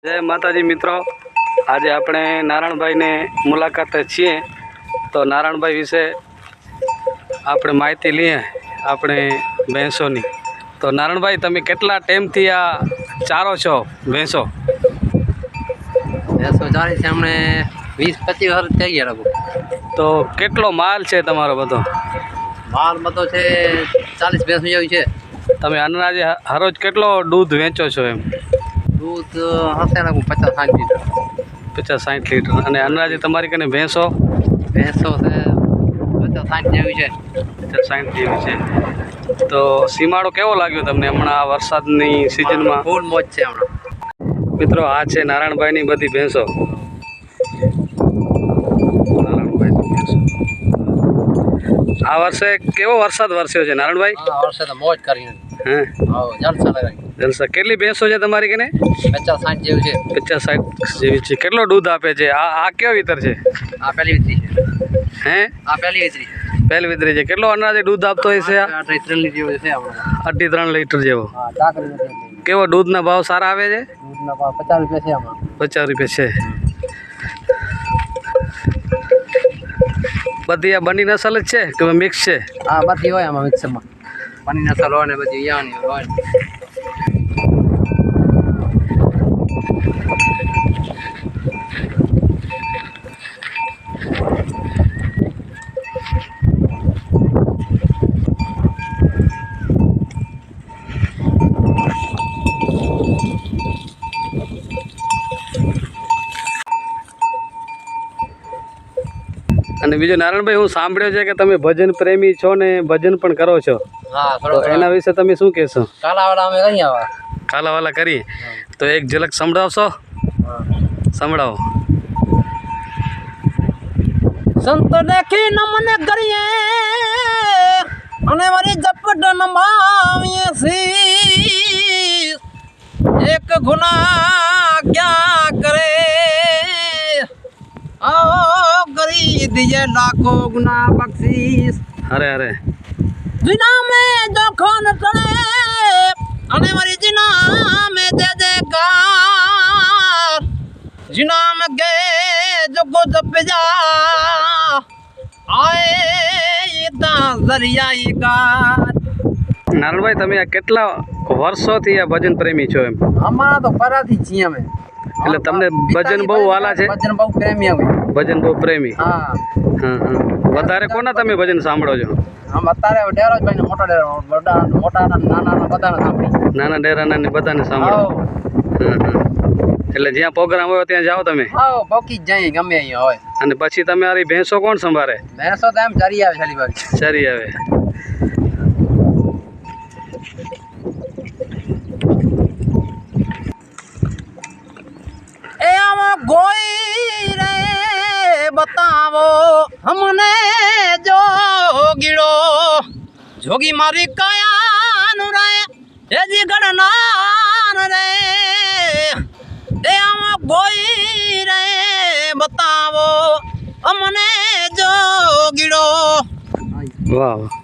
जय माताजी मित्रों, आज આપણે નારાયણભાઈ ને મુલાકાતે છીએ તો નારાયણભાઈ વિશે આપણે માહિતી લઈએ આપણે ભેંસોની। તો નારાયણભાઈ તમે કેટલા ટાઈમથી આ ચારો છો ભેંસો? ભેંસો ચારી છે હમણે 20-25 વર્ષ થઈ ગયા લગભગ। તો કેટલો માલ છે તમારો બધો? માલ બધો છે 40 ભેંસો જેવી છે। તમે અનાજે હરોજ કેટલો દૂધ વેચો છો? એમ दूध हसे लग 50-60 लीटर 50-60 લીટર। અને અનાજે તમારી કને ભેંસો भैंसो से 50-60 જેવી છે 50-60 જેવી છે। તો સીમાડો કેવો લાગ્યો તમને હમણાં આ વરસાદની સિઝનમાં? ફૂલ મોજ છે હમણાં। મિત્રો આ છે નારાયણભાઈની બધી ભેંસો। આ વર્ષે કેવો વરસાદ વરસ્યો છે નારાયણભાઈ? આ વર્ષે તો મોજ કરી હે આવો જલસા લગાવી જલસા। કેટલી ભેંસો છે તમારી કને? 50-60 જેવી છે 50-60 જેવી છે। કેટલો દૂધ આપે છે? આ કેવો વિતર છે? આ પહેલી વિતરી છે હે આ પહેલી વિતરી છે પહેલી વિતરી છે। કેટલો અનાજે દૂધ આપતો હોય છે? 3 લીટર જેવું છે હમણાં 2.5-3 લીટર જેવો। હા ટાકરી નથી। કેવો દૂધના ભાવ સારા આવે છે? દૂધના ભાવ 50 રૂપિયા છે હમણાં 50 રૂપિયા છે। બધી આ બની નસલ જ છે કે મિક્સ છે? હા બધી હોય આમાં મિક્સરમાં પાણી નસલ હોય ને બધી યાની હોય। અને બીજું નારાયણભાઈ હું સાંભળ્યો છે કે તમે ભજન પ્રેમી છો ને ભજન પણ કરો છો। હા તો એના વિશે તમે શું કહેશો? કાલાવાડા અમે અહીં આવા કાલાવાલા કરી તો એક ઝલક સંભળાવશો? સંભળાવો। સંત દેખી નમન કરીએ અને મારી ઝપટ નમાવીએ શીશ। એક ગુનાહ ક્યાં કરે आओ કરી દીજે લાખો ગુના બક્ષીસ। અરે અરે જીના में જોખન કરે અને મારી જીના में દે દે કાર જીના में ગે જોગો જપ જા આए તા દરિયાઈ કાર। નારાયણભાઈ તમે આ કેટલા વર્ષોથી આ ભજન પ્રેમી છો? એમ અમારા તો પરાથી છીએ અમે। એટલે તમને ભજન બહુ વાલા છે? ભજન બહુ પ્રેમી અમે ભજન બહુ પ્રેમી। હા હા હા વધારે કોના તમે ભજન સાંભળો છો? આમ અત્યારે ડેરોજભાઈ ને મોટા ડેરો મોટા નાના બધાને સાંભળી નાના ડેરાના ને બધાને સાંભળો? હા હા એટલે જ્યાં પ્રોગ્રામ હોય ત્યાં જાઓ તમે? આવો પોકી જ જઈએ ગમે અહીંયા હોય। અને પછી તમારી ભેંસો કોણ સંભાળે? ભેંસો તો એમ ચરી આવે છેલ્લી બાજુ ચરી આવે। ए आवा गोई रे बतावो हमने जोगीड़ो जोगी मारी काया नु रे ए जी गणनान रे ए आवा गोई रे बतावो हमने जोगीड़ो। વાહ વાહ।